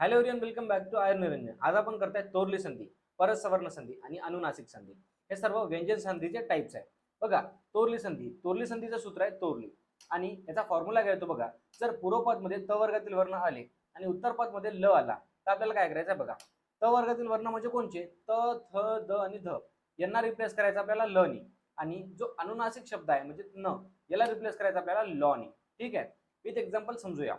Hello everyone, welcome back to your Niranjan. आज आपण करताय तोरली संधी, परसवर्ण संधी आणि अनुनासिक संधी. हे सर्व व्यंजन संधीचे टाइप्स आहे. बघा, तोरली संधीचं सूत्र आहे तोरली आणि याचा फॉर्म्युला काय येतो बघा. जर पूर्वपद मध्ये त वर्गातील वर्ण आले आणि उत्तरपद मध्ये ल आला तर आपल्याला काय करायचं आहे बघा. त वर्गातील वर्ण म्हणजे कोणचे? त, थ, द आणि ध यांना रिप्लेस करायचं आपल्याला ल नी, आणि जो अनुनासिक शब्द आहे म्हणजे न याला रिप्लेस करायचं आपल्याला ल नी. ठीक आहे, विथ एक्झाम्पल समजूया.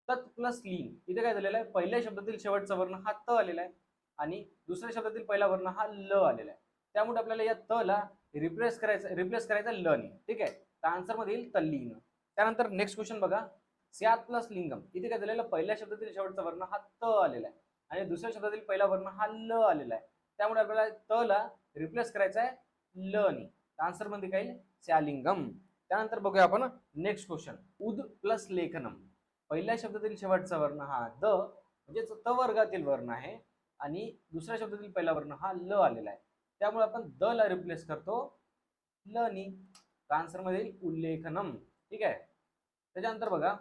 तत् प्लस लीन, इथे काय झालेलं आहे, पहिल्या शब्दातील शेवटचा वर्ण हा त आलेला आहे आणि दुसऱ्या शब्दातील पहिला वर्ण हा ल आलेला आहे. त्यामुळे आपल्याला या त ला रिप्लेस करायचा ल नी. ठीक आहे, तर आन्सर मध्ये येईल तल्लीन. त्यानंतर नेक्स्ट क्वेश्चन बघा. स्यात प्लस लिंगम, इथे काय झालेलं, पहिल्या शब्दातील शेवटचा वर्ण हा त आलेला आहे आणि दुसऱ्या शब्दातील पहिला वर्ण हा ल आलेला आहे. त्यामुळे आपल्याला त ला रिप्लेस करायचा आहे ल नी. आन्सर मध्ये काय येईल? स्यालिंगम. त्यानंतर बघूया आपण नेक्स्ट क्वेश्चन. उद प्लस लेखनम, पहिल्या शब्दातील शेवटचा वर्ण हा द म्हणजे त वर्गातील वर्ण आहे आणि दुसऱ्या शब्दातील पहिला वर्ण हा ल आलेला आहे. त्यामुळे आपण द ला रिप्लेस करतो ल नी. आन्सर मध्ये उल्लेखनम. ठीक आहे, त्याच्यानंतर बघा,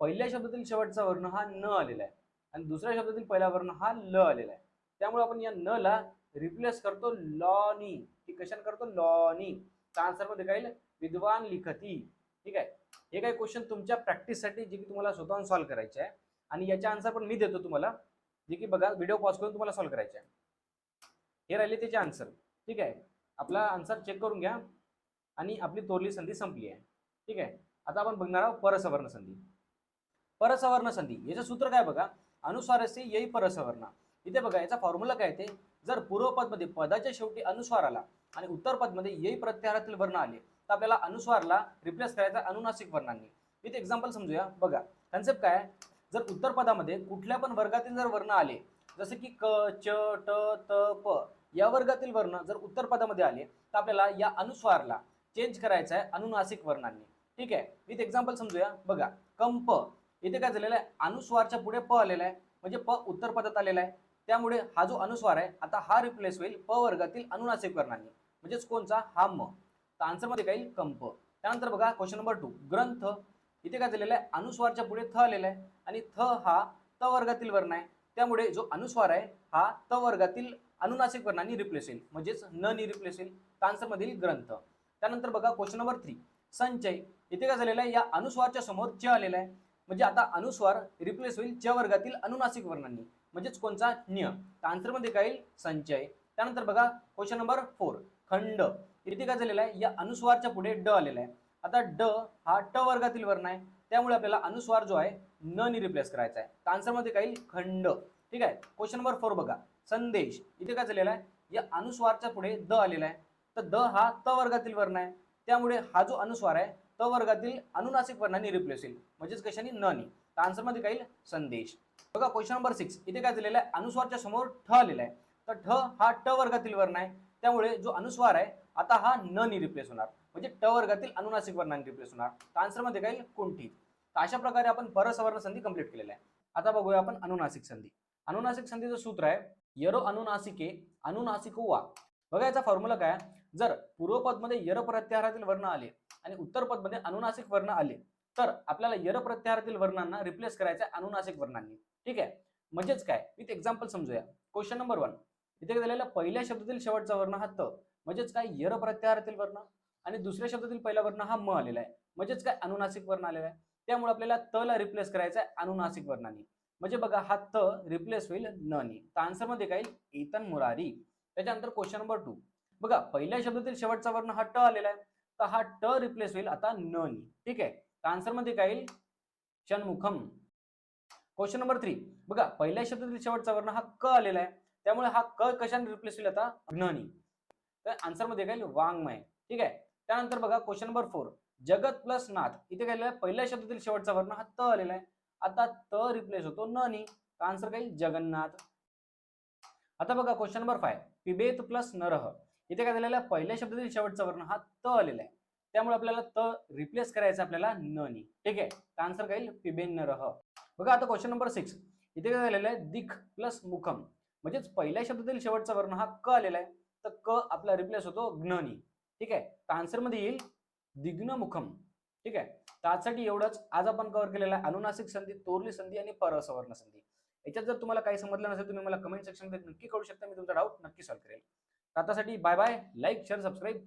पहिल्या शब्दातील शेवटचा वर्ण हा न आलेला आहे आणि दुसऱ्या शब्दातील पहिला वर्ण हा ल आलेला आहे. त्यामुळे आपण या न ला रिप्लेस करतो लॉ नी. कशाने करतो? लॉ नी. आन्सर मध्ये काय येईल? विद्वान लिखती. ठीक आहे, हे काही क्वेश्चन तुमच्या प्रॅक्टिससाठी जे की तुम्हाला स्वतःहून सॉल्व्ह करायचे आहे आणि याचे आन्सर पण मी देतो तुम्हाला, जे की बघा व्हिडिओ पॉज करून तुम्हाला सॉल्व्ह करायचे आहे. हे राहिले त्याचे आन्सर. ठीक आहे, आपला आन्सर चेक करून घ्या आणि आपली तोरली संधी संपली आहे. ठीक आहे, आता आपण बघणार आहोत परसवर्ण संधी. परसवर्ण संधी याचं सूत्र काय बघा. अनुस्वारस्य येई परसवर्ण. इथे बघा, याचा फॉर्म्युला काय ते, जर पूर्वपद मध्ये पदाच्या शेवटी अनुस्वार आला आणि उत्तरपद मध्ये येई प्रत्याहारातील वर्ण आले तर आपल्याला अनुस्वारला रिप्लेस करायचा अनुनासिक वर्णांनी. विथ एक्झाम्पल समजूया. बघा, कन्सेप्ट काय, जर उत्तरपदामध्ये कुठल्या पण वर्गातील जर वर्ण आले, जसे की क, च, ट, त, प या वर्गातील वर्ण जर उत्तरपदामध्ये आले तर आपल्याला या अनुस्वारला चेंज करायचा आहे अनुनासिक वर्णांनी. ठीक आहे, विथ एक्झाम्पल समजूया. बघा, कंप, इथे काय झालेलं आहे, अनुस्वारच्या पुढे प आलेला आहे म्हणजे प उत्तरपदात आलेला आहे. त्यामुळे हा जो अनुस्वार आहे आता हा रिप्लेस होईल प वर्गातील अनुनासिक वर्णांनी, म्हणजेच कोणचा? हा म. तर आन्सर मध्ये काय येईल? कंप. त्यानंतर बघा क्वेश्चन नंबर 2. ग्रंथ, इथे काय झालेलं आहे, अनुस्वारच्या पुढे थ आलेला आहे आणि थ हा त वर्गातील वर्ण आहे. त्यामुळे जो अनुस्वार आहे हा त वर्गातील अनुनासिक वर्णांनी रिप्लेस होईल, म्हणजेच न नी रिप्लेस होईल. तर आन्सर मध्ये येईल ग्रंथ. त्यानंतर बघा क्वेश्चन नंबर 3. संचय, इथे काय झालेलं आहे, या अनुस्वारच्या समोर च आलेला आहे म्हणजे आता अनुस्वार रिप्लेस होईल च वर्गातील अनुनासिक वर्णांनी, म्हणजेच कोणचा? न्य. तर आन्सर मध्ये काय येईल? संचय. त्यानंतर बघा क्वेश्चन नंबर 4. खंड, इथे काय झालेलं आहे, या अनुस्वारच्या पुढे ड आलेला आहे. आता ड हा ट वर्गातील वर्ण आहे त्यामुळे आपल्याला अनुस्वार जो आहे न नी रिप्लेस करायचा आहे. तर आन्सर मध्ये काय येईल? खंड. ठीक आहे, क्वेश्चन नंबर 4 बघा. संदेश, इथे काय झालेला आहे, या अनुस्वारच्या पुढे द आलेला आहे. तर द हा त वर्गातील वर्ण आहे त्यामुळे हा जो अनुस्वार आहे त वर्गातील अनुनासिक वर्णांनी रिप्लेस होईल, म्हणजेच कशाने? न नी. तर आन्सर मध्ये काय येईल? संदेश. बघा क्वेश्चन नंबर 6. इथे काय झालेलं आहे, अनुस्वारच्या समोर ठ आलेला आहे. तर ठ हा ट वर्गातील वर्ण आहे त्यामुळे जो अनुस्वार आहे आता हा न नी रिप्लेस होणार, म्हणजे ट वर्गातील अनुनासिक वर्णांनी रिप्लेस होणार. तर आन्सर मध्ये काय येईल? कुंठित. तर अशा प्रकारे आपण परसवर्ण संधी कंप्लीट केलेला आहे. आता बघूया आपण अनुनासिक संधी. अनुनासिक संधीचं सूत्र आहे यरो अनुनासिके अनुनासिको वा. बघा, याचा फॉर्म्युला काय, जर पूर्वपद मध्ये यर प्रत्याहारातील वर्ण आले आणि उत्तरपद मध्ये अनुनासिक वर्ण आले तर आपल्याला यर प्रत्याहारातील वर्णांना रिप्लेस करायचं आहे अनुनासिक वर्णांनी. ठीक आहे, म्हणजेच काय, विथ एक्झाम्पल समजूया. Question number 1. इथे काय झालेलं, पहिल्या शब्दातील शेवटचा वर्ण हा त, म्हणजेच काय? यर प्रत्याहारातील वर्ण, आणि दुसऱ्या शब्दातील पहिला वर्ण हा म आलेला आहे, म्हणजेच काय? अनुनासिक वर्ण आलेला आहे. त्यामुळे आपल्याला त ला रिप्लेस करायचा आहे अनुनासिक वर्णांनी, म्हणजे बघा हा त रिप्लेस होईल न नी. तर आन्सर मध्ये काय येईल? एतन मुरारी. त्याच्यानंतर क्वेश्चन नंबर 2. बघा, पहिल्या शब्दातील शेवटचा वर्ण हा ट आलेला आहे तर हा ट रिप्लेस होईल आता न नी. ठीक आहे, तर आन्सर मध्ये काय येईल? षण्मुखम. Question number 3. बघा, पहिल्या शब्दातील शेवटचा वर्ण हा क आलेला आहे त्यामुळे हा क कशाने रिप्लेस होईल आता? न नी. तर आन्सर मध्ये काय येईल? वाङ्मय. ठीक आहे, त्यानंतर बघा क्वेश्चन नंबर 4. जगत प्लस नाथ, इथे काय लिहिलंय, पहिल्या शब्दातील शेवटचा वर्ण हा त आलेला आहे. आता त रिप्लेस होतो न नी. तर आन्सर काय येईल? जगन्नाथ. आता बघा क्वेश्चन नंबर 5. पिबेत प्लस नरह, इथे काय झालेलं आहे, पहिल्या शब्दातील शेवटचा वर्ण हा त आलेला आहे त्यामुळे आपल्याला त रिप्लेस करायचा आपल्याला न नी. ठीक आहे, तर आन्सर काय येईल? पिबेनरह. बघा आता क्वेश्चन नंबर 6. इथे काय झालेलं आहे, दिख प्लस मुखम, म्हणजेच पहिल्या शब्दातील शेवटचा वर्ण हा क आलेला आहे तर क आपला रिप्लेस होतो घ्न नी. ठीक आहे, तर आन्सर मध्ये येईल दिग्न मुखम. ठीक आहे, त्यासाठी एवढंच आज आपण कव्हर केलेला आहे अनुनासिक संधी, तोरली संधी आणि परसवर्ण संधी. याच्यात जर तुम्हाला काही समजलं नसेल तुम्ही मला कमेंट सेक्शनमध्ये नक्की कळू शकता, मी तुमचा डाऊट नक्की सॉल्व्ह करेल. आतासाठी bye bye. Like share subscribe.